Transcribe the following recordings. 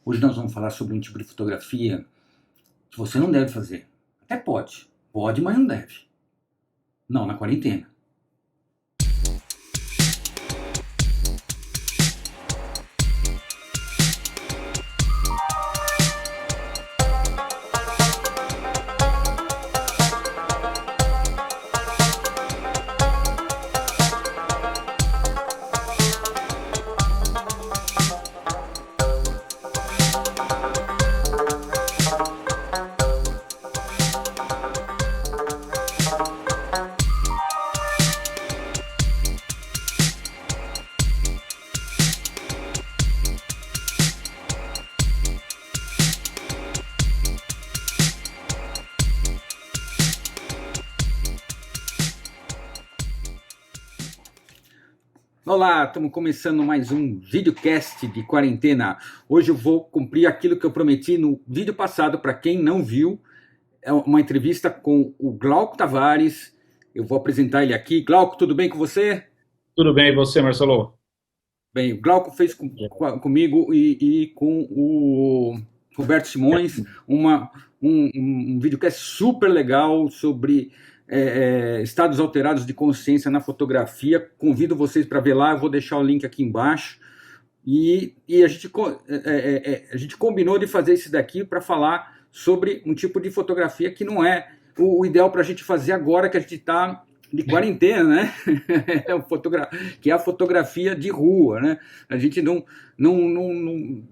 Hoje nós vamos falar sobre um tipo de fotografia que você não deve fazer. Até pode. Pode, mas não deve. Não, na quarentena. Olá, estamos começando mais um videocast de quarentena. Hoje eu vou cumprir aquilo que eu prometi no vídeo passado. Para quem não viu, é uma entrevista com o Glauco Tavares. Eu vou apresentar ele aqui. Glauco, tudo bem com você? Tudo bem, e você, Marcelo? Bem, o Glauco fez comigo e com o Roberto Simões um videocast super legal sobre estados alterados de consciência na fotografia. Convido vocês para ver lá, eu vou deixar o link aqui embaixo. E a gente combinou de fazer esse daqui para falar sobre um tipo de fotografia que não é o ideal para a gente fazer agora que a gente está de quarentena, né? Que é a fotografia de rua, né? A gente não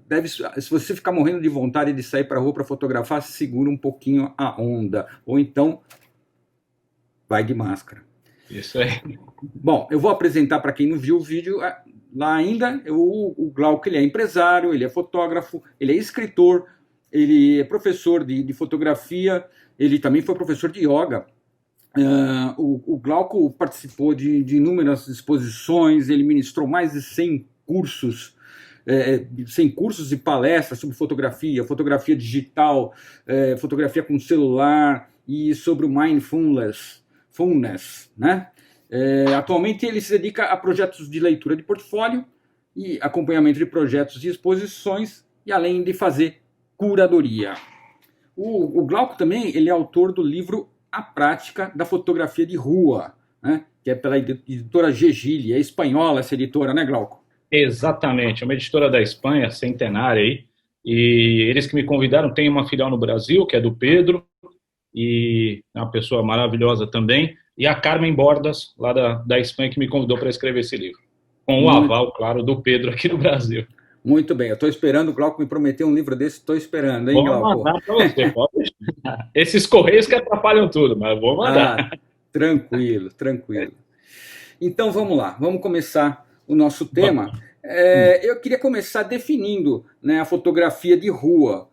deve. Se você ficar morrendo de vontade de sair para a rua para fotografar, segura um pouquinho a onda. Ou então, vai de máscara. Isso aí. Bom, eu vou apresentar para quem não viu o vídeo lá ainda. O Glauco, ele é empresário, ele é fotógrafo, ele é escritor, ele é professor de fotografia, ele também foi professor de yoga. O Glauco participou de inúmeras exposições, ele ministrou mais de 100 cursos, 100 cursos e palestras sobre fotografia digital, fotografia com celular e sobre o mindfulness, né? Atualmente ele se dedica a projetos de leitura de portfólio e acompanhamento de projetos e exposições, e além de fazer curadoria. O Glauco também ele é autor do livro A Prática da Fotografia de Rua, né? Que é pela editora Gegili, é espanhola essa editora, né, Glauco? Exatamente, é uma editora da Espanha, centenária aí, e eles que me convidaram, tem uma filial no Brasil, que é do Pedro, e é uma pessoa maravilhosa também, e a Carmen Bordas, lá da Espanha, que me convidou para escrever esse livro, com o Muito, aval, claro, do Pedro aqui no Brasil. muito bem, eu estou esperando, o Glauco me prometeu um livro desse, estou esperando, hein, Vou Glauco? mandar para você, pode deixar. Esses correios que atrapalham tudo, mas vou Ah, mandar. tranquilo, tranquilo. Então vamos lá, vamos começar o nosso tema. Eu queria começar definindo, né, a fotografia de rua.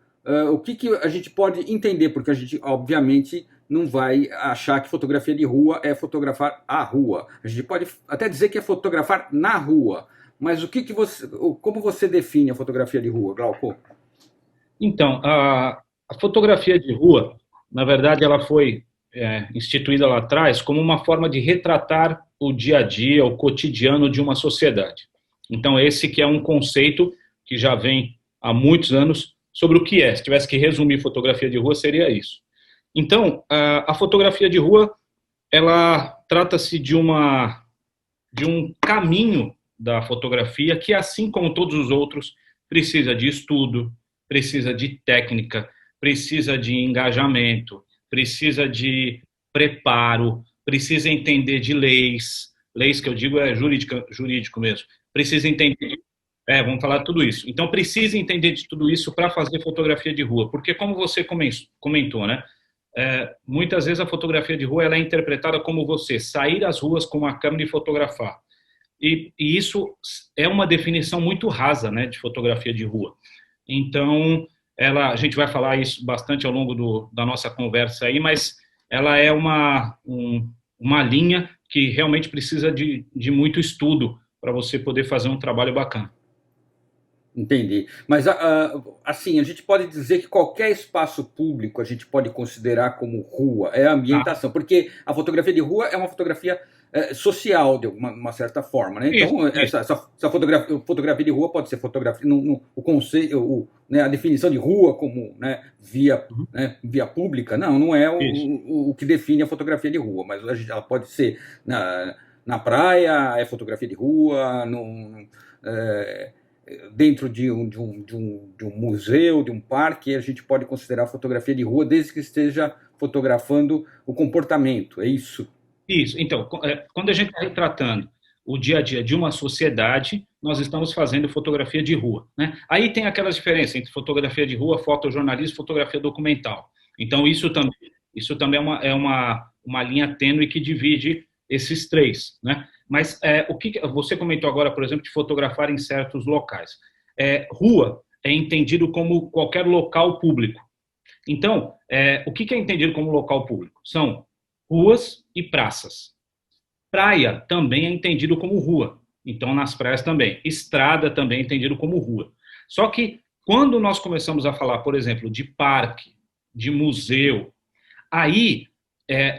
O que a gente pode entender, porque a gente, obviamente, não vai achar que fotografia de rua é fotografar a rua. A gente pode até dizer que é fotografar na rua. Mas como você define a fotografia de rua, Glauco? Então, a fotografia de rua, na verdade, ela foi instituída lá atrás como uma forma de retratar o dia a dia, o cotidiano de uma sociedade. Então, esse que é um conceito que já vem há muitos anos sobre o que é. Se tivesse que resumir fotografia de rua, seria isso. Então, a fotografia de rua, ela trata-se de um caminho da fotografia que, assim como todos os outros, precisa de estudo, precisa de técnica, precisa de engajamento, precisa de preparo, precisa entender de leis que eu digo é jurídico mesmo, precisa entender, vamos falar tudo isso. Então, precisa entender de tudo isso para fazer fotografia de rua, porque como você comentou, né? Muitas vezes a fotografia de rua ela é interpretada como você sair às ruas com uma câmera e fotografar. E isso é uma definição muito rasa, né, de fotografia de rua. Então, a gente vai falar isso bastante ao longo da nossa conversa aí, mas ela é uma linha que realmente precisa de muito estudo para você poder fazer um trabalho bacana. Entendi. Mas, assim, a gente pode dizer que qualquer espaço público a gente pode considerar como rua, é a Ah, ambientação, porque a fotografia de rua é uma fotografia social, de uma certa forma. Né? Então, isso. essa fotografia de rua pode ser fotografia, o conceito, né, a definição de rua como, né, Uhum. via pública, não é Isso. o que define a fotografia de rua, mas ela pode ser na praia, é fotografia de rua, dentro de um museu, de um parque, a gente pode considerar fotografia de rua desde que esteja fotografando o comportamento, é isso? Isso. Então, quando a gente está retratando o dia a dia de uma sociedade, nós estamos fazendo fotografia de rua, né? Aí tem aquelas diferenças entre fotografia de rua, fotojornalismo e fotografia documental. Então, isso também é uma linha tênue que divide esses três, né? Mas o que você comentou agora, por exemplo, de fotografar em certos locais. Rua é entendido como qualquer local público. Então, o que é entendido como local público? São ruas e praças. Praia também é entendido como rua. Então, nas praias também. Estrada também é entendido como rua. Só que, quando nós começamos a falar, por exemplo, de parque, de museu, aí,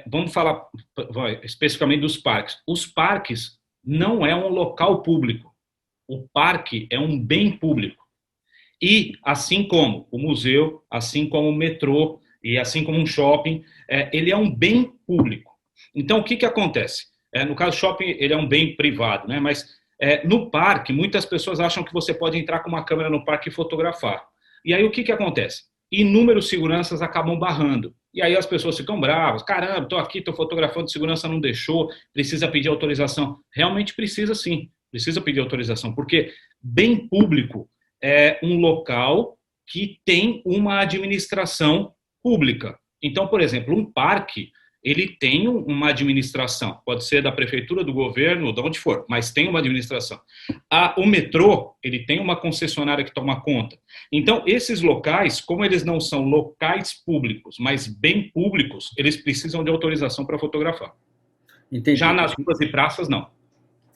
vamos falar especificamente dos parques. Os parques não é um local público. O parque é um bem público. E, assim como o museu, assim como o metrô e assim como um shopping, ele é um bem público. Então, o que acontece? No caso, shopping, ele é um bem privado, né? Mas no parque, muitas pessoas acham que você pode entrar com uma câmera no parque e fotografar. E aí, o que acontece? Inúmeros seguranças acabam barrando. E aí as pessoas ficam bravas. Caramba, estou aqui, estou fotografando, segurança não deixou, precisa pedir autorização. Realmente precisa sim, precisa pedir autorização, porque bem público é um local que tem uma administração pública. Então, por exemplo, um parque, ele tem uma administração, pode ser da prefeitura, do governo, de onde for, mas tem uma administração. O metrô, ele tem uma concessionária que toma conta. Então, esses locais, como eles não são locais públicos, mas bem públicos, eles precisam de autorização para fotografar. Já Entendi. nas ruas e praças, não.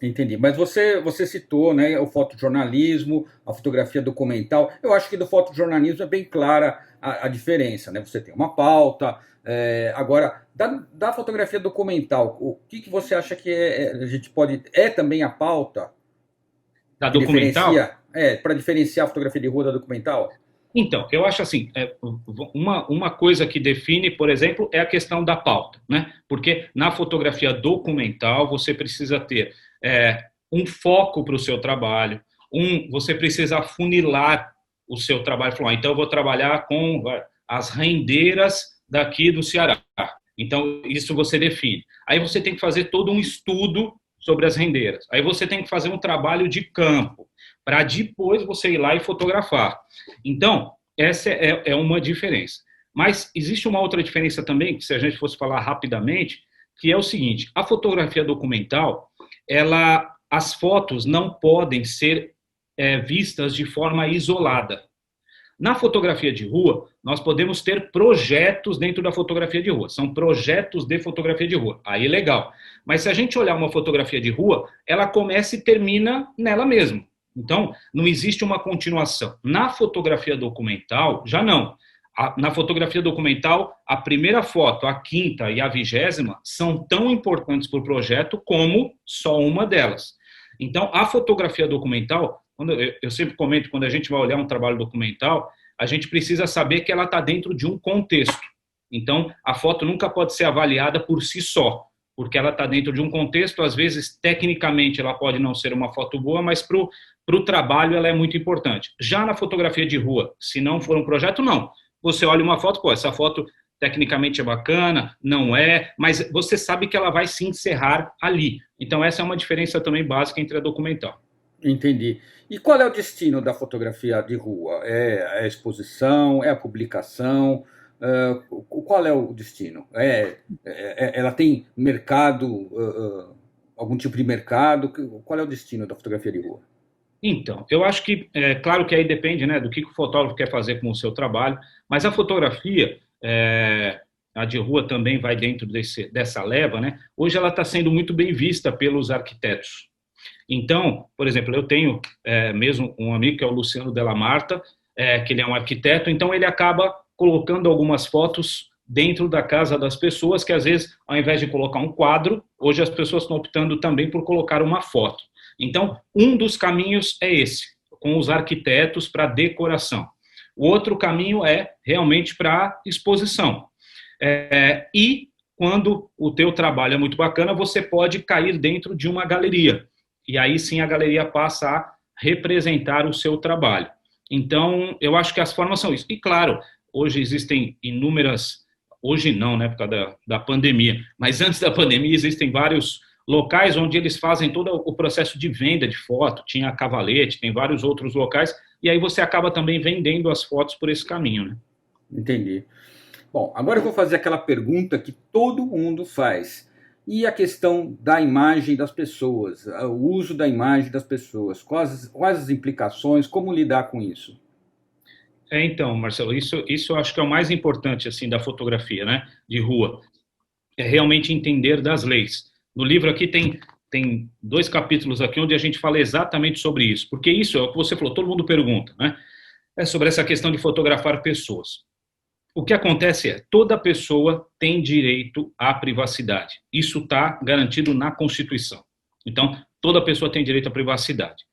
Entendi. Mas você citou, né, o fotojornalismo, a fotografia documental. Eu acho que do fotojornalismo é bem clara a diferença, né? Você tem uma pauta. Agora, da fotografia documental, o que você acha que a gente pode. É também a pauta Da que documental? diferencia? Para diferenciar a fotografia de rua da documental? Então, eu acho assim, uma coisa que define, por exemplo, é a questão da pauta, né? Porque na fotografia documental você precisa ter um foco para o seu trabalho, você precisa afunilar o seu trabalho. Falar, então eu vou trabalhar com as rendeiras daqui do Ceará. Então, isso você define. Aí você tem que fazer todo um estudo sobre as rendeiras. Aí você tem que fazer um trabalho de campo, para depois você ir lá e fotografar. Então, essa é uma diferença. Mas existe uma outra diferença também, que se a gente fosse falar rapidamente, que é o seguinte: a fotografia documental, as fotos não podem ser vistas de forma isolada. Na fotografia de rua, nós podemos ter projetos dentro da fotografia de rua. São projetos de fotografia de rua. Aí é legal. Mas se a gente olhar uma fotografia de rua, ela começa e termina nela mesma. Então, não existe uma continuação. Na fotografia documental, já não. Na fotografia documental, a primeira foto, a quinta e a 20ª são tão importantes para o projeto como só uma delas. Então, a fotografia documental, eu sempre comento, quando a gente vai olhar um trabalho documental, a gente precisa saber que ela está dentro de um contexto. Então, a foto nunca pode ser avaliada por si só, porque ela está dentro de um contexto. Às vezes, tecnicamente, ela pode não ser uma foto boa, mas para o trabalho ela é muito importante. Já na fotografia de rua, se não for um projeto, não. Você olha uma foto, essa foto tecnicamente é bacana, não é, mas você sabe que ela vai se encerrar ali. Então, essa é uma diferença também básica entre a documental. Entendi. E qual é o destino da fotografia de rua? É a exposição? É a publicação? Qual é o destino? Ela tem mercado, algum tipo de mercado? Qual é o destino da fotografia de rua? Então, eu acho que, claro que aí depende, né, do que o fotógrafo quer fazer com o seu trabalho, mas a fotografia, a de rua também vai dentro dessa leva, né? Hoje ela está sendo muito bem vista pelos arquitetos. Então, por exemplo, eu tenho mesmo um amigo que é o Luciano Della Marta, que ele é um arquiteto, então ele acaba colocando algumas fotos dentro da casa das pessoas, que às vezes, ao invés de colocar um quadro, hoje as pessoas estão optando também por colocar uma foto. Então, um dos caminhos é esse, com os arquitetos para decoração. O outro caminho é realmente para exposição. E quando o teu trabalho é muito bacana, você pode cair dentro de uma galeria. E aí sim a galeria passa a representar o seu trabalho. Então, eu acho que as formas são isso. E claro, hoje existem inúmeras, hoje não, né, por causa da pandemia, mas antes da pandemia existem vários locais onde eles fazem todo o processo de venda de foto, tinha a Cavalete, tem vários outros locais, e aí você acaba também vendendo as fotos por esse caminho, né? Entendi. Bom, agora eu vou fazer aquela pergunta que todo mundo faz. E a questão da imagem das pessoas, o uso da imagem das pessoas, quais as implicações, como lidar com isso? Então, Marcelo, isso eu acho que é o mais importante assim da fotografia, né, de rua, é realmente entender das leis. No livro aqui tem 2 capítulos aqui onde a gente fala exatamente sobre isso, porque isso é o que você falou, todo mundo pergunta, né? É sobre essa questão de fotografar pessoas. O que acontece é, toda pessoa tem direito à privacidade. Isso está garantido na Constituição. Então, toda pessoa tem direito à privacidade.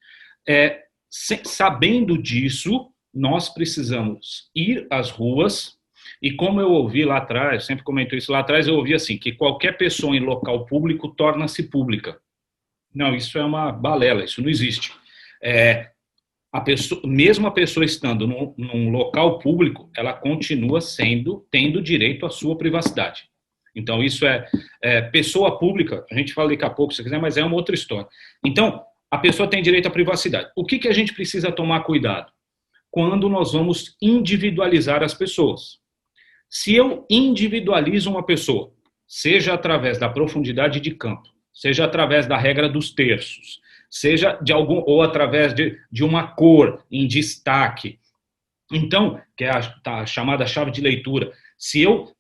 Sabendo disso, nós precisamos ir às ruas, e como eu ouvi lá atrás, sempre comento isso lá atrás, eu ouvi assim, que qualquer pessoa em local público torna-se pública. Não, isso é uma balela, isso não existe. Mesmo a pessoa estando num local público, ela continua tendo direito à sua privacidade. Então, isso pessoa pública, a gente fala daqui a pouco, se quiser, mas é uma outra história. Então, a pessoa tem direito à privacidade. O que a gente precisa tomar cuidado? Quando nós vamos individualizar as pessoas. Se eu individualizo uma pessoa, seja através da profundidade de campo, seja através da regra dos terços, seja ou através de uma cor em destaque. Então, que é a chamada chave de leitura, se eu,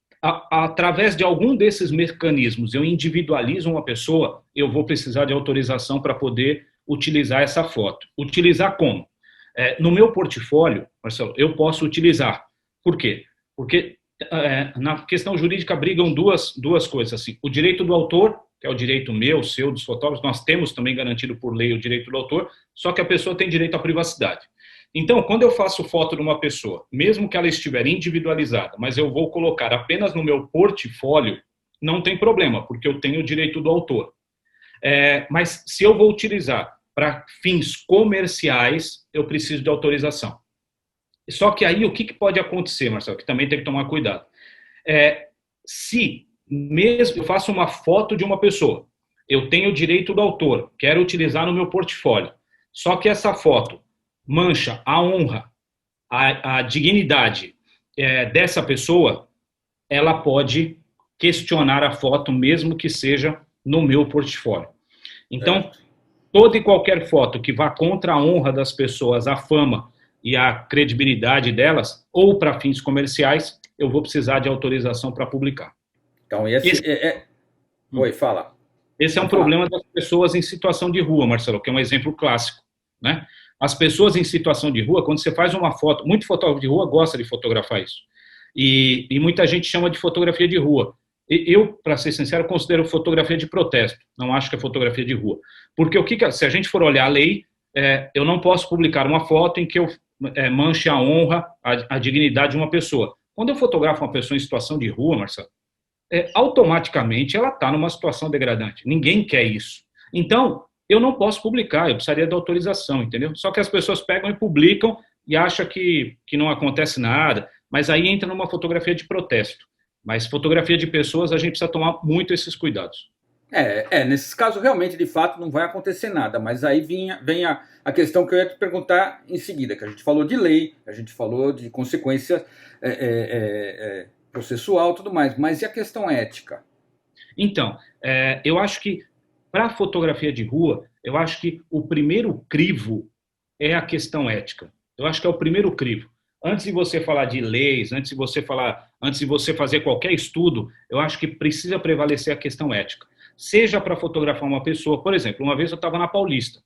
através de algum desses mecanismos, eu individualizo uma pessoa, eu vou precisar de autorização para poder utilizar essa foto. Utilizar como? No meu portfólio, Marcelo, eu posso utilizar. Por quê? Porque na questão jurídica brigam duas coisas. Assim, o direito do autor, que é o direito meu, seu, dos fotógrafos, nós temos também garantido por lei o direito do autor, só que a pessoa tem direito à privacidade. Então, quando eu faço foto de uma pessoa, mesmo que ela estiver individualizada, mas eu vou colocar apenas no meu portfólio, não tem problema, porque eu tenho o direito do autor. Mas se eu vou utilizar para fins comerciais, eu preciso de autorização. Só que aí o que pode acontecer, Marcelo, que também tem que tomar cuidado. Se mesmo eu faço uma foto de uma pessoa, eu tenho o direito do autor, quero utilizar no meu portfólio, só que essa foto mancha a honra, a dignidade dessa pessoa, ela pode questionar a foto, mesmo que seja no meu portfólio. Então, toda e qualquer foto que vá contra a honra das pessoas, a fama e a credibilidade delas, ou para fins comerciais, eu vou precisar de autorização para publicar. Então, Oi, fala. Esse é um problema das pessoas em situação de rua, Marcelo, que é um exemplo clássico, né? As pessoas em situação de rua, quando você faz uma foto, muito fotógrafo de rua gosta de fotografar isso. E muita gente chama de fotografia de rua. Eu, para ser sincero, considero fotografia de protesto. Não acho que é fotografia de rua. Porque se a gente for olhar a lei, eu não posso publicar uma foto em que eu manche a honra, a dignidade de uma pessoa. Quando eu fotografo uma pessoa em situação de rua, Marcelo, automaticamente ela está numa situação degradante. Ninguém quer isso. Então, eu não posso publicar, eu precisaria da autorização, entendeu? Só que as pessoas pegam e publicam e acham que não acontece nada, mas aí entra numa fotografia de protesto. Mas fotografia de pessoas, a gente precisa tomar muito esses cuidados. Nesses casos, realmente, de fato, não vai acontecer nada, mas aí vem a questão que eu ia te perguntar em seguida, que a gente falou de lei, a gente falou de consequência processual e tudo mais, mas e a questão ética? Então, eu acho que para a fotografia de rua, eu acho que o primeiro crivo é a questão ética. Eu acho que é o primeiro crivo. Antes de você falar de leis, antes de você fazer qualquer estudo, eu acho que precisa prevalecer a questão ética. Seja para fotografar uma pessoa, por exemplo, uma vez eu estava na Paulista,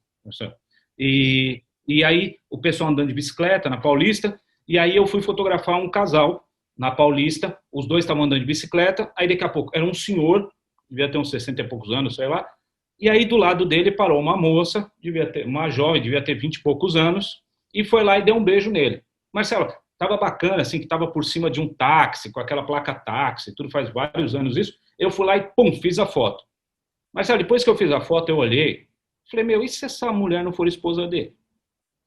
e aí o pessoal andando de bicicleta na Paulista, e aí eu fui fotografar um casal na Paulista, os dois estavam andando de bicicleta, aí daqui a pouco era um senhor devia ter uns 60 e poucos anos, sei lá. E aí do lado dele parou uma moça, devia ter, uma jovem, devia ter 20 e poucos anos, e foi lá e deu um beijo nele. Marcelo, tava bacana, assim, que tava por cima de um táxi, com aquela placa táxi, tudo faz vários anos isso. Eu fui lá e, pum, fiz a foto. Marcelo, depois que eu fiz a foto, eu olhei, falei, meu, e se essa mulher não for esposa dele?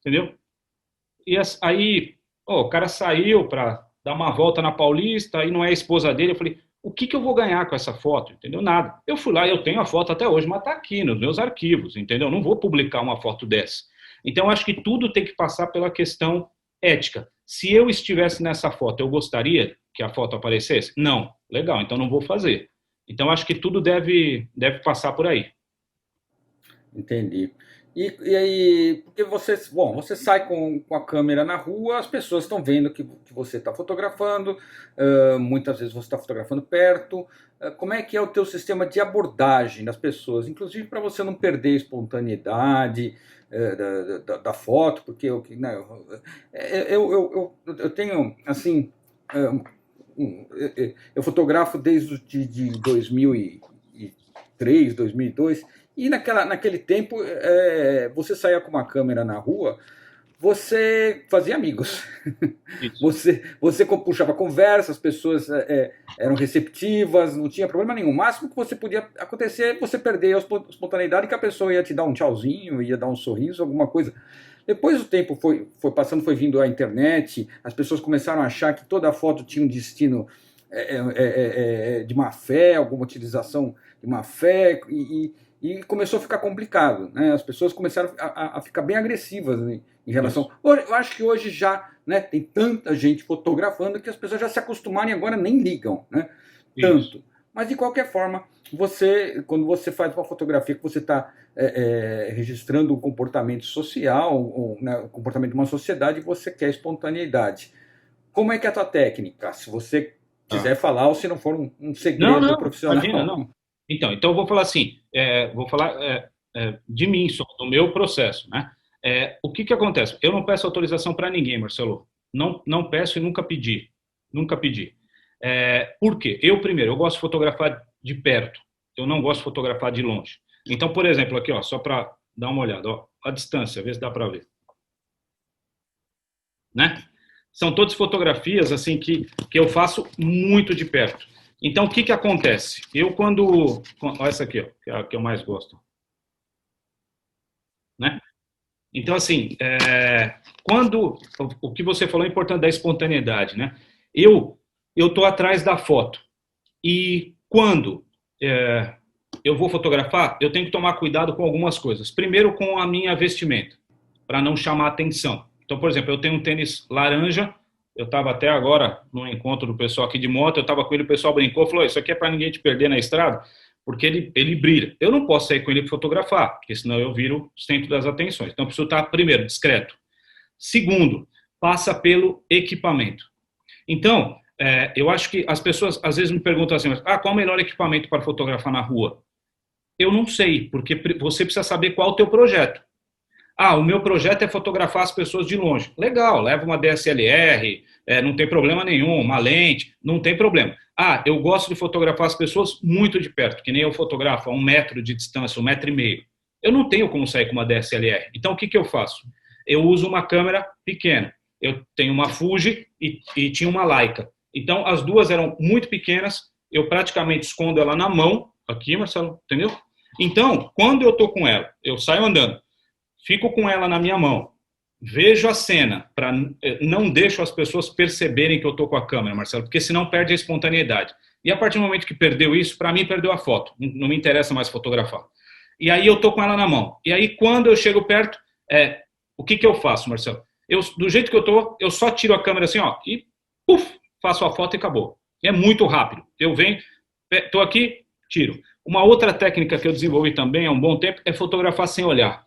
Entendeu? E aí, o cara saiu para dar uma volta na Paulista, aí não é a esposa dele. Eu falei, o que eu vou ganhar com essa foto? Entendeu? Nada. Eu fui lá, eu tenho a foto até hoje, mas está aqui nos meus arquivos, entendeu? Eu não vou publicar uma foto dessa. Então, eu acho que tudo tem que passar pela questão ética. Se eu estivesse nessa foto, eu gostaria que a foto aparecesse? Não. Legal, então não vou fazer. Então, eu acho que tudo deve passar por aí. Entendi. E aí, porque você sai com a câmera na rua, as pessoas estão vendo que você está fotografando, muitas vezes você está fotografando perto. Como é que é o teu sistema de abordagem das pessoas, inclusive para você não perder a espontaneidade da foto, porque né, eu tenho, assim, eu fotografo desde de 2003, 2002. E naquele tempo, você saía com uma câmera na rua, você fazia amigos. Você puxava conversa, as pessoas eram receptivas, não tinha problema nenhum. O máximo que você podia acontecer é você perder a espontaneidade, que a pessoa ia te dar um tchauzinho, ia dar um sorriso, alguma coisa. Depois o tempo foi passando, foi vindo a internet, as pessoas começaram a achar que toda foto tinha um destino de má fé, alguma utilização de má fé, e começou a ficar complicado, né? As pessoas começaram a ficar bem agressivas, né, em relação... Eu acho que hoje já, né, tem tanta gente fotografando que as pessoas já se acostumaram e agora nem ligam, né? Tanto. Mas, de qualquer forma, quando você faz uma fotografia que você está registrando um comportamento social, né, o comportamento de uma sociedade, você quer espontaneidade. Como é que é a tua técnica? Se você quiser falar, ou se não for um segredo não, profissional. Imagina, não. Então eu vou falar assim, vou falar de mim só, do meu processo, né? O que acontece? Eu não peço autorização para ninguém, Marcelo. Não peço e nunca pedi. Nunca pedi. Por quê? Eu gosto de fotografar de perto. Eu não gosto de fotografar de longe. Então, por exemplo, aqui, ó, só para dar uma olhada, ó, a distância, vê se dá para ver. Né? São todas fotografias assim que eu faço muito de perto. Então, o que acontece? Olha essa aqui, ó, que é a que eu mais gosto. Né? Então, assim, o que você falou é importante da espontaneidade, né? Eu estou atrás da foto. E quando eu vou fotografar, eu tenho que tomar cuidado com algumas coisas. Primeiro, com a minha vestimenta, para não chamar atenção. Então, por exemplo, eu tenho um tênis laranja. Eu estava até agora no encontro do pessoal aqui de moto, eu estava com ele, o pessoal brincou, falou, isso aqui é para ninguém te perder na estrada, porque ele brilha. Eu não posso sair com ele para fotografar, porque senão eu viro o centro das atenções. Então, eu preciso estar, primeiro, discreto. Segundo, passa pelo equipamento. Então, eu acho que as pessoas às vezes me perguntam assim, qual o melhor equipamento para fotografar na rua? Eu não sei, porque você precisa saber qual é o teu projeto. O meu projeto é fotografar as pessoas de longe. Legal, leva uma DSLR, não tem problema nenhum, uma lente, não tem problema. Eu gosto de fotografar as pessoas muito de perto, que nem eu fotografo a 1 metro de distância, 1,5 metros. Eu não tenho como sair com uma DSLR. Então, o que eu faço? Eu uso uma câmera pequena. Eu tenho uma Fuji e tinha uma Leica. Então, as duas eram muito pequenas, eu praticamente escondo ela na mão, aqui, Marcelo, entendeu? Então, quando eu estou com ela, eu saio andando, fico com ela na minha mão, vejo a cena, não deixo as pessoas perceberem que eu estou com a câmera, Marcelo, porque senão perde a espontaneidade. E a partir do momento que perdeu isso, para mim perdeu a foto, não me interessa mais fotografar. E aí eu estou com ela na mão. E aí quando eu chego perto, o que eu faço, Marcelo? Do jeito que eu estou, eu só tiro a câmera assim, ó, e puf, faço a foto e acabou. É muito rápido. Eu venho, estou aqui, tiro. Uma outra técnica que eu desenvolvi também há um bom tempo é fotografar sem olhar.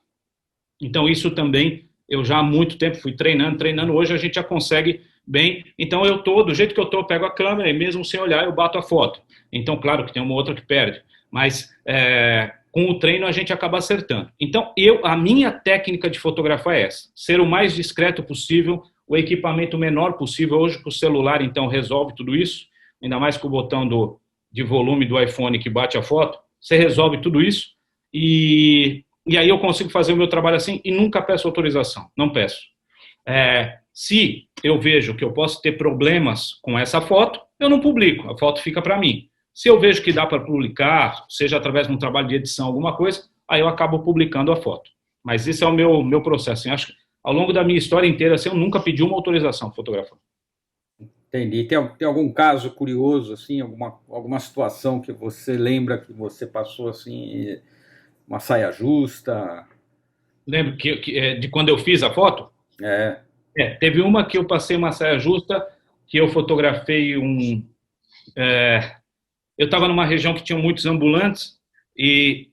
Então, isso também, eu já há muito tempo fui treinando, hoje a gente já consegue bem. Então, eu estou, do jeito que eu estou, pego a câmera e mesmo sem olhar, eu bato a foto. Então, claro que tem uma outra que perde, mas com o treino a gente acaba acertando. Então, a minha técnica de fotografar é essa, ser o mais discreto possível, o equipamento menor possível. Hoje, com o celular, então, resolve tudo isso, ainda mais com o botão do de volume do iPhone que bate a foto, você resolve tudo isso e aí eu consigo fazer o meu trabalho assim e nunca peço autorização, não peço. Se eu vejo que eu posso ter problemas com essa foto, eu não publico, a foto fica para mim. Se eu vejo que dá para publicar, seja através de um trabalho de edição, alguma coisa, aí eu acabo publicando a foto. Mas esse é o meu processo. Eu acho que ao longo da minha história inteira, assim, eu nunca pedi uma autorização para fotografar. Entendi. Tem algum caso curioso, assim, alguma situação que você lembra que você passou assim, uma saia justa? Lembro de quando eu fiz a foto? É, Teve uma que eu passei uma saia justa, que eu fotografei eu estava numa região que tinha muitos ambulantes e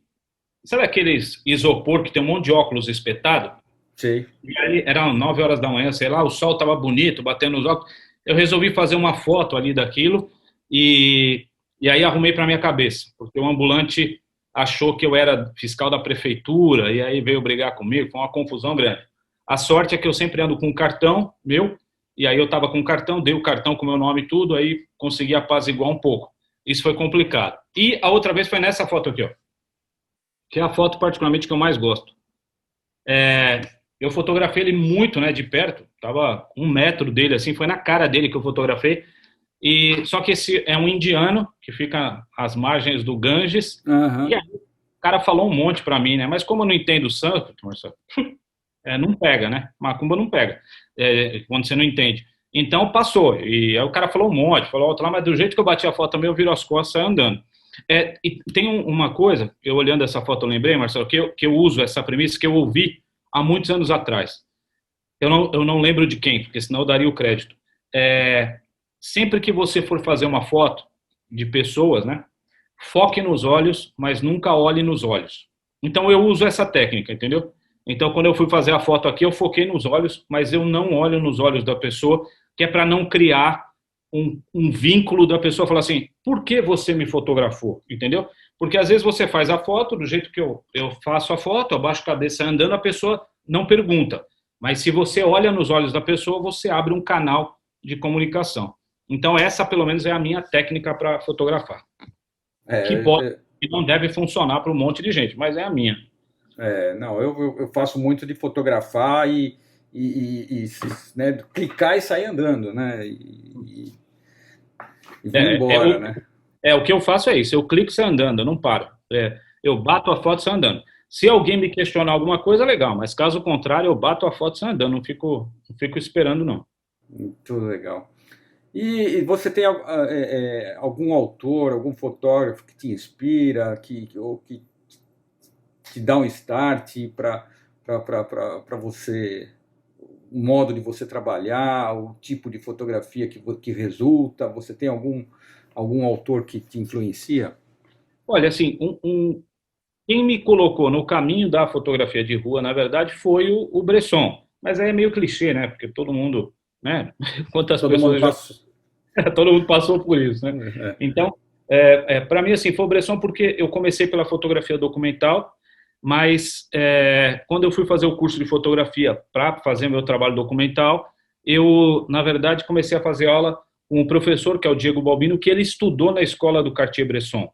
sabe aqueles isopor que tem um monte de óculos espetado? sei. E aí eram 9 horas da manhã, sei lá, o sol estava bonito, batendo nos óculos. Eu resolvi fazer uma foto ali daquilo e, e aí arrumei para minha cabeça, porque o ambulante achou que eu era fiscal da prefeitura e aí veio brigar comigo, foi uma confusão grande. A sorte é que eu sempre ando com um cartão meu, e aí eu estava com um cartão, dei o cartão com o meu nome e tudo, aí consegui apaziguar um pouco. Isso foi complicado. E a outra vez foi nessa foto aqui, ó, que é a foto particularmente que eu mais gosto. É, eu fotografei ele muito, né, de perto, tava 1 metro dele, assim, foi na cara dele que eu fotografei. E só que esse é um indiano que fica às margens do Ganges. E Aham. aí, o cara falou um monte para mim, né? Mas como eu não entendo sânscrito, Marcelo, não pega, né? Macumba não pega, quando você não entende. Então passou. E aí o cara falou um monte, falou outro lá, mas do jeito que eu bati a foto também, eu viro as costas e saio andando. E tem uma coisa, eu olhando essa foto, eu lembrei, Marcelo, que eu uso essa premissa que eu ouvi há muitos anos atrás. Eu não lembro de quem, porque senão eu daria o crédito. Sempre que você for fazer uma foto de pessoas, né, foque nos olhos, mas nunca olhe nos olhos. Então eu uso essa técnica, entendeu? Então quando eu fui fazer a foto aqui, eu foquei nos olhos, mas eu não olho nos olhos da pessoa, que é para não criar um vínculo da pessoa falar assim, por que você me fotografou? Entendeu? Porque às vezes você faz a foto do jeito que eu faço a foto, abaixo a cabeça andando, a pessoa não pergunta. Mas se você olha nos olhos da pessoa, você abre um canal de comunicação. Então essa, pelo menos, é a minha técnica para fotografar. Que É, pode e não deve funcionar para um monte de gente, mas é a minha. não, eu faço muito de fotografar né, clicar e sair andando, né? E vou É, é, embora, o, né? o que eu faço é isso, eu clico e saio andando, eu não paro. Eu bato a foto e saio andando. Se alguém me questionar alguma coisa, legal, mas caso contrário, eu bato a foto e saio andando, não fico esperando, não. Muito legal. E você tem algum autor, algum fotógrafo que te inspira, ou que te dá um start para você, o modo de você trabalhar, o tipo de fotografia que resulta? Você tem algum autor que te influencia? Olha, assim, quem me colocou no caminho da fotografia de rua, na verdade, foi o Bresson. Mas aí é meio clichê, né? Porque todo mundo, né? Quantas Todo mundo pessoas já passa. todo mundo passou por isso, né? É, Então, para mim, assim, foi Bresson porque eu comecei pela fotografia documental, mas quando eu fui fazer o curso de fotografia para fazer meu trabalho documental, eu, na verdade, comecei a fazer aula com um professor, que é o Diego Balbino, que ele estudou na escola do Cartier-Bresson.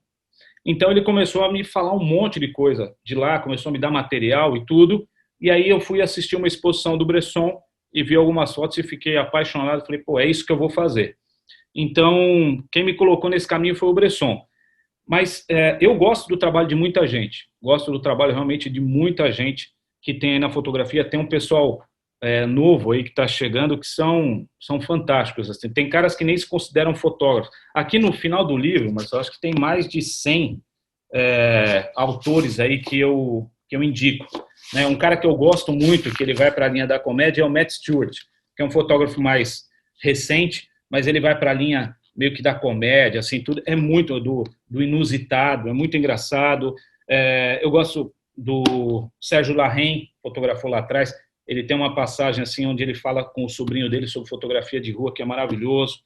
Então, ele começou a me falar um monte de coisa de lá, começou a me dar material e tudo, e aí eu fui assistir uma exposição do Bresson e vi algumas fotos e fiquei apaixonado, falei, pô, é isso que eu vou fazer. Então, quem me colocou nesse caminho foi o Bresson. Mas eu gosto do trabalho de muita gente, gosto do trabalho realmente de muita gente que tem aí na fotografia. Tem um pessoal novo aí que está chegando que são fantásticos. Assim. Tem caras que nem se consideram fotógrafos. Aqui no final do livro, mas eu acho que tem mais de 100 autores aí que eu indico. Né? Um cara que eu gosto muito, que ele vai para a linha da comédia, é o Matt Stewart, que é um fotógrafo mais recente, mas ele vai para a linha meio que da comédia, assim, tudo é muito do inusitado, é muito engraçado. Eu gosto do Sérgio Larraín, fotografou lá atrás, ele tem uma passagem assim onde ele fala com o sobrinho dele sobre fotografia de rua, que é maravilhoso.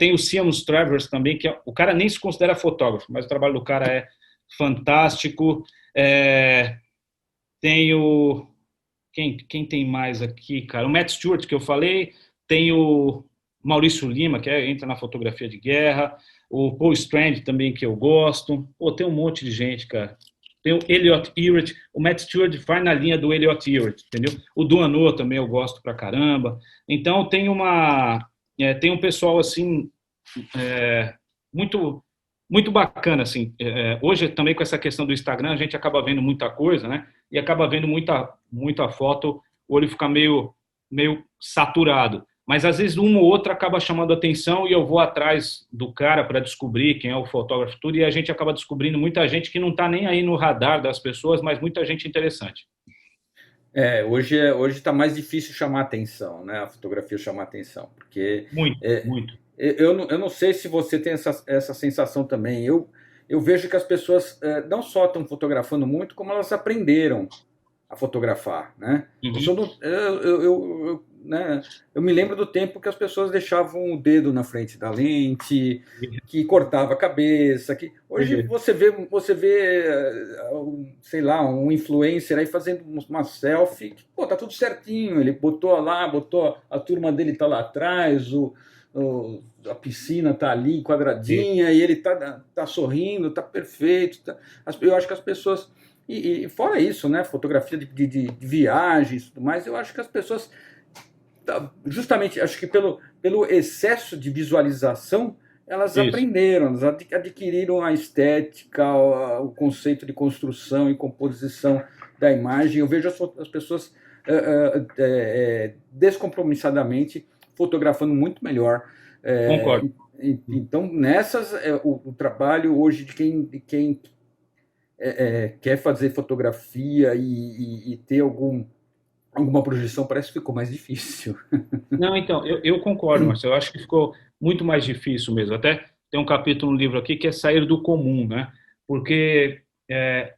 Tem o Seamus Travers também, o cara nem se considera fotógrafo, mas o trabalho do cara é fantástico. Tem o... Quem tem mais aqui, cara? O Matt Stewart, que eu falei, tem o Maurício Lima, que entra na fotografia de guerra. o Paul Strand também, que eu gosto. Pô, tem um monte de gente, cara. Tem o Elliot Erwitt, o Matt Stewart vai na linha do Elliot Erwitt, entendeu? O Duano também eu gosto pra caramba. Então tem um pessoal assim muito muito bacana assim. Hoje também com essa questão do Instagram a gente acaba vendo muita coisa, né? E acaba vendo muita foto, o olho fica meio saturado. Mas às vezes uma ou outra acaba chamando atenção e eu vou atrás do cara para descobrir quem é o fotógrafo tudo, e a gente acaba descobrindo muita gente que não está nem aí no radar das pessoas, mas muita gente interessante. Hoje está mais difícil chamar atenção, né? A fotografia chamar atenção, porque Muito. eu não sei se você tem essa sensação também. Eu vejo que as pessoas não só estão fotografando muito, como elas aprenderam a fotografar, né? Uhum. Né, eu me lembro do tempo que as pessoas deixavam o dedo na frente da lente, que cortava a cabeça. Hoje você vê, sei lá, um influencer aí fazendo uma selfie, que, pô, tá tudo certinho. Ele botou a turma dele tá lá atrás, a piscina tá ali quadradinha e ele tá sorrindo, tá perfeito. Eu acho que as pessoas e fora isso, né, fotografia de viagens e tudo mais, eu acho que as pessoas, justamente, acho que pelo excesso de visualização, elas Isso. aprenderam, elas adquiriram a estética, o conceito de construção e composição da imagem. Eu vejo as pessoas descompromissadamente fotografando muito melhor. Concordo. Então, nessas, o trabalho hoje de quem quer fazer fotografia e ter alguma projeção, parece que ficou mais difícil. Não, então, eu concordo, Marcelo. Eu acho que ficou muito mais difícil mesmo. Até tem um capítulo no livro aqui que é sair do comum, né? Porque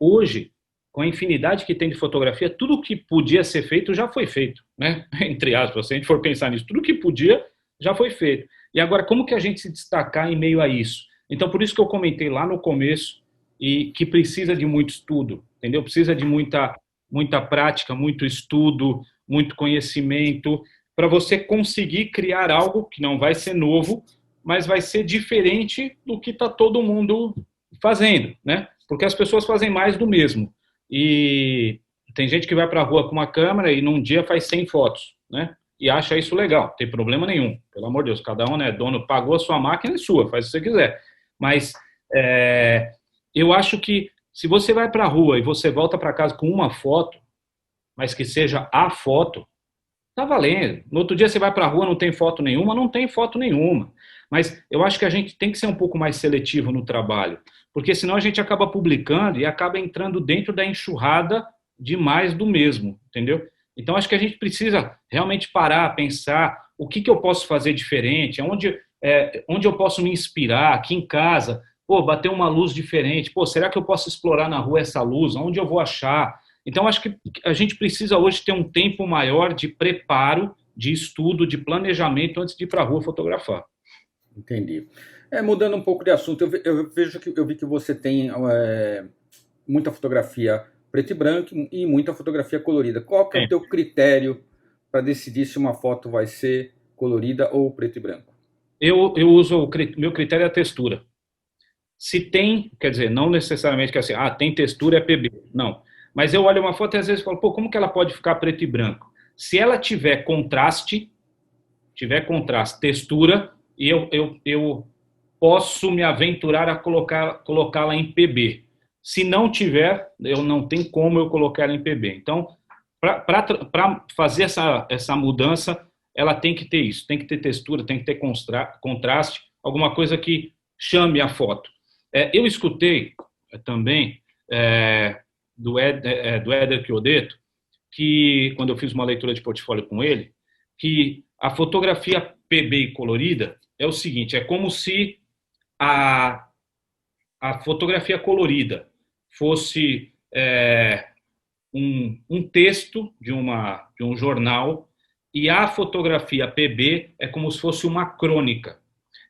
hoje, com a infinidade que tem de fotografia, tudo que podia ser feito já foi feito, né? Entre aspas, se a gente for pensar nisso, tudo que podia já foi feito. E agora, como que a gente se destacar em meio a isso? Então, por isso que eu comentei lá no começo e que precisa de muito estudo, entendeu? Precisa de muita prática, muito estudo, muito conhecimento, para você conseguir criar algo que não vai ser novo, mas vai ser diferente do que está todo mundo fazendo, né? Porque as pessoas fazem mais do mesmo. E tem gente que vai para a rua com uma câmera e num dia faz 100 fotos, né? E acha isso legal, não tem problema nenhum. Pelo amor de Deus, cada um é dono, pagou a sua máquina, é sua, faz o que você quiser. Mas eu acho que se você vai para a rua e você volta para casa com uma foto, mas que seja a foto, tá valendo. No outro dia você vai para a rua, não tem foto nenhuma, não tem foto nenhuma. Mas eu acho que a gente tem que ser um pouco mais seletivo no trabalho, porque senão a gente acaba publicando e acaba entrando dentro da enxurrada de mais do mesmo, entendeu? Então acho que a gente precisa realmente parar, pensar o que eu posso fazer diferente, onde eu posso me inspirar, aqui em casa, pô, bater uma luz diferente, pô, será que eu posso explorar na rua essa luz? Onde eu vou achar? Então, acho que a gente precisa hoje ter um tempo maior de preparo, de estudo, de planejamento antes de ir para a rua fotografar. Entendi. Mudando um pouco de assunto, eu vi que você tem muita fotografia preto e branco e muita fotografia colorida. Qual que é o teu critério para decidir se uma foto vai ser colorida ou preto e branco? Eu uso, meu critério é a textura. Se tem, quer dizer, não necessariamente que assim, tem textura é PB, não. Mas eu olho uma foto e às vezes falo, pô, como que ela pode ficar preto e branco? Se ela tiver contraste, textura, e eu posso me aventurar a colocá-la em PB. Se não tiver, eu não tem como eu colocar ela em PB. Então, para fazer essa mudança, ela tem que ter isso, tem que ter textura, tem que ter contraste, alguma coisa que chame a foto. Eu escutei também do Éder Chiodeto, que quando eu fiz uma leitura de portfólio com ele, que a fotografia PB e colorida é o seguinte, é como se a fotografia colorida fosse um texto de um jornal e a fotografia PB é como se fosse uma crônica.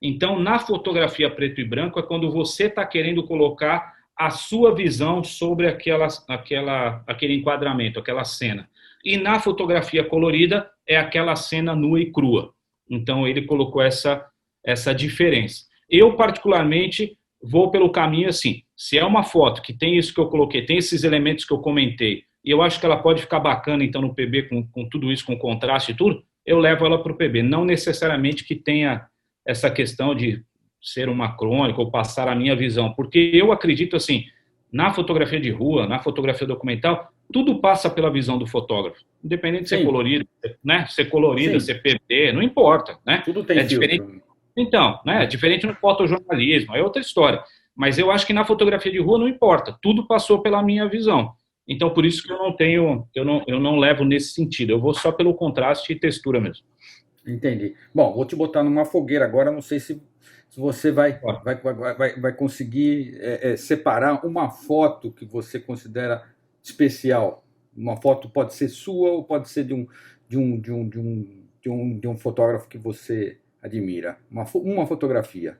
Então, na fotografia preto e branco é quando você está querendo colocar a sua visão sobre aquele enquadramento, aquela cena. E na fotografia colorida é aquela cena nua e crua. Então, ele colocou essa diferença. Eu, particularmente, vou pelo caminho assim, se é uma foto que tem isso que eu coloquei, tem esses elementos que eu comentei, e eu acho que ela pode ficar bacana, então, no PB, com tudo isso, com contraste e tudo, eu levo ela para o PB. Não necessariamente que tenha essa questão de ser uma crônica ou passar a minha visão, porque eu acredito, assim, na fotografia de rua, na fotografia documental, tudo passa pela visão do fotógrafo, independente de ser Sim, colorido, né? Ser colorida, sim, ser PB, não importa, né? tudo tem É diferente. filtro. Então, né? É diferente no fotojornalismo, é outra história. Mas eu acho que na fotografia de rua não importa, tudo passou pela minha visão. Então, por isso que eu não tenho, eu não levo nesse sentido. Eu vou só pelo contraste e textura mesmo. Entendi. Bom, vou te botar numa fogueira agora, não sei se você vai conseguir separar uma foto que você considera especial. Uma foto pode ser sua ou pode ser de um fotógrafo que você admira. Uma fotografia.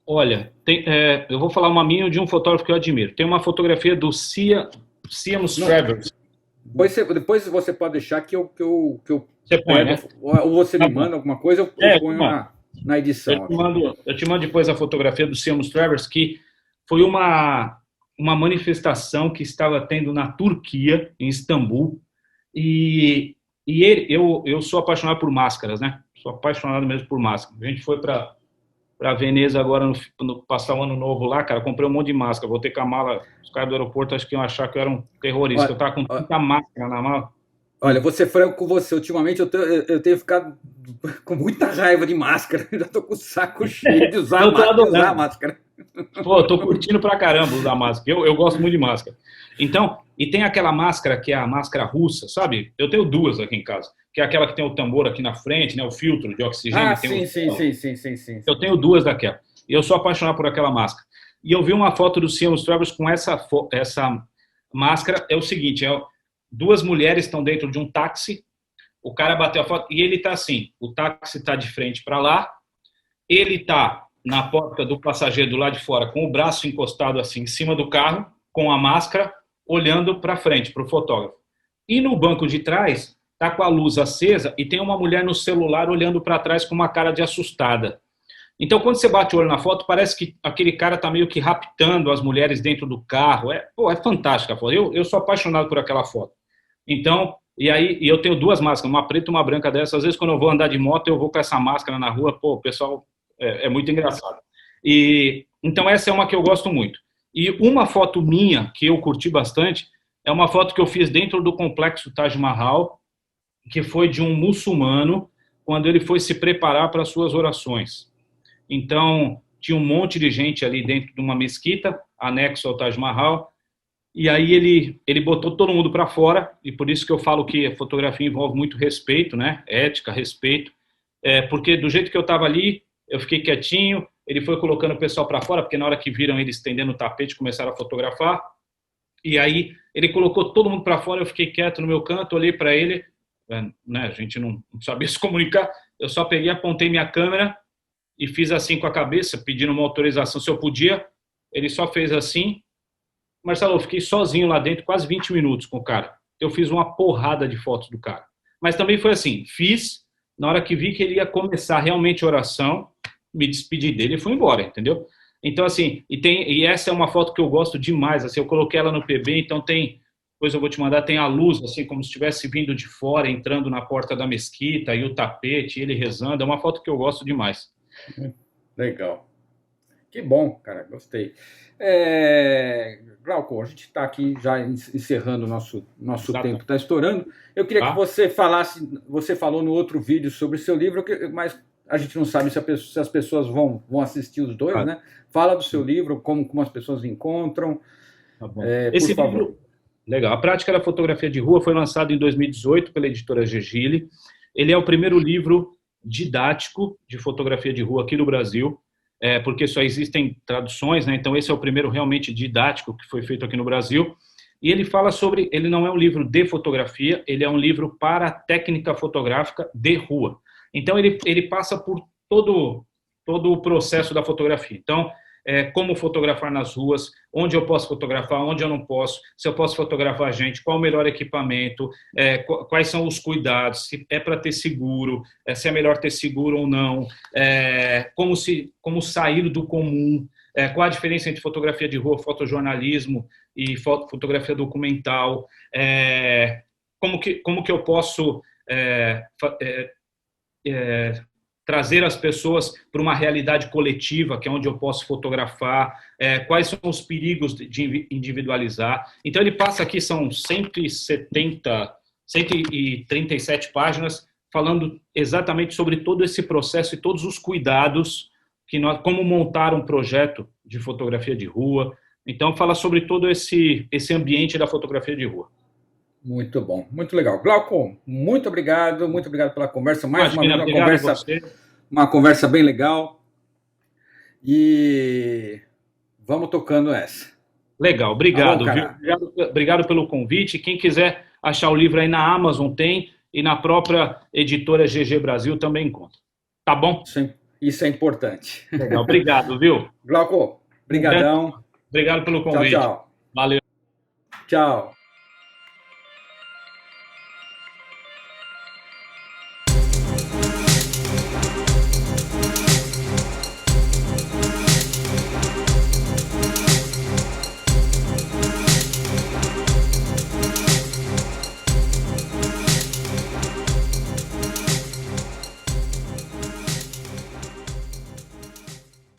Olha, eu vou falar uma minha de um fotógrafo que eu admiro. Tem uma fotografia do Seamus Não, Travers. depois você pode deixar que eu Você põe, pego, né? ou você Tá me bom. manda alguma coisa, eu ponho Mano, na edição aqui. eu te mando depois a fotografia do Seamus Travers, que foi uma manifestação que estava tendo na Turquia, em Istambul, eu sou apaixonado por máscaras, né? Sou apaixonado mesmo por máscaras. A gente foi para Veneza agora, passar o ano novo lá, cara, comprei um monte de máscara, voltei com a mala, os caras do aeroporto acho que iam achar que eu era um terrorista, Olha, eu tava com tanta máscara na mala. olha, vou ser franco com você. Ultimamente eu tenho ficado com muita raiva de máscara. Eu já tô com o saco cheio de usar Eu tô máscara, de usar adorando. máscara. Pô, eu tô curtindo pra caramba usar máscara. Eu gosto muito de máscara. Então, e tem aquela máscara que é a máscara russa, sabe? Eu tenho duas aqui em casa, que é aquela que tem o tambor aqui na frente, né? O filtro de Ah, oxigênio, tem sim, os... sim, sim, sim, sim, sim, Eu sim. tenho duas daquela. E eu sou apaixonado por aquela máscara. E eu vi uma foto do Seamus Travers com essa máscara. É o seguinte, duas mulheres estão dentro de um táxi, o cara bateu a foto e ele tá assim, o táxi tá de frente para lá, ele tá na porta do passageiro do lado de fora, com o braço encostado assim em cima do carro, com a máscara, olhando para frente, para o fotógrafo. E no banco de trás, tá com a luz acesa e tem uma mulher no celular olhando para trás com uma cara de assustada. Então, quando você bate o olho na foto, parece que aquele cara tá meio que raptando as mulheres dentro do carro. É fantástica a foto. Eu sou apaixonado por aquela foto. Então, e eu tenho duas máscaras, uma preta e uma branca dessa. Às vezes, quando eu vou andar de moto, eu vou com essa máscara na rua. Pô, o pessoal é muito engraçado. Então, essa é uma que eu gosto muito. E uma foto minha, que eu curti bastante, é uma foto que eu fiz dentro do complexo Taj Mahal, que foi de um muçulmano, quando ele foi se preparar para as suas orações. Então, tinha um monte de gente ali dentro de uma mesquita, anexo ao Taj Mahal, e aí ele botou todo mundo para fora, e por isso que eu falo que a fotografia envolve muito respeito, né? Ética, respeito, porque do jeito que eu estava ali, eu fiquei quietinho, ele foi colocando o pessoal para fora, porque na hora que viram ele estendendo o tapete, começaram a fotografar, e aí ele colocou todo mundo para fora, eu fiquei quieto no meu canto, olhei para ele, né? A gente não sabia se comunicar, eu só peguei, apontei minha câmera e fiz assim com a cabeça, pedindo uma autorização se eu podia, ele só fez assim. Marcelo, eu fiquei sozinho lá dentro, quase 20 minutos com o cara. Eu fiz uma porrada de fotos do cara. Mas também foi assim, fiz, na hora que vi que ele ia começar realmente a oração, me despedi dele e fui embora, entendeu? Então, assim, e essa é uma foto que eu gosto demais, assim, eu coloquei ela no PB, então depois eu vou te mandar, tem a luz, assim, como se estivesse vindo de fora, entrando na porta da mesquita, e o tapete, ele rezando, é uma foto que eu gosto demais. Legal. Que bom, cara, gostei. Glauco, a gente está aqui já encerrando o nosso Exato. tempo, está estourando. Eu queria que Tá? você falasse, você falou no outro vídeo sobre o seu livro, mas a gente não sabe se as pessoas vão assistir os dois, Tá. né? Fala do seu livro, como as pessoas encontram, Tá bom. por Esse favor. livro, legal. A Prática da Fotografia de Rua foi lançado em 2018 pela editora Gegile. Ele é o primeiro livro didático de fotografia de rua aqui no Brasil, porque só existem traduções, né? Então esse é o primeiro realmente didático que foi feito aqui no Brasil. E ele fala sobre, ele não é um livro de fotografia, ele é um livro para técnica fotográfica de rua. Então ele passa por todo o processo da fotografia. Então como fotografar nas ruas, onde eu posso fotografar, onde eu não posso, se eu posso fotografar a gente, qual o melhor equipamento, quais são os cuidados, se é para ter seguro, se é melhor ter seguro ou não, como sair do comum, qual a diferença entre fotografia de rua, fotojornalismo e fotografia documental, como que eu posso trazer as pessoas para uma realidade coletiva, que é onde eu posso fotografar, quais são os perigos de individualizar. Então, ele passa aqui, são 137 páginas, falando exatamente sobre todo esse processo e todos os cuidados, como montar um projeto de fotografia de rua. Então, fala sobre todo esse ambiente da fotografia de rua. Muito bom, muito legal. Glauco, muito obrigado pela conversa. Mais uma vez, uma conversa bem legal. E vamos tocando essa. Legal, obrigado, tá bom, viu? Obrigado pelo convite. Quem quiser achar o livro aí na Amazon tem, e na própria editora GG Brasil também encontra. Tá bom? Isso é importante. Legal, obrigado, viu? Glauco, brigadão. Obrigado pelo convite. Tchau, tchau. Valeu. Tchau.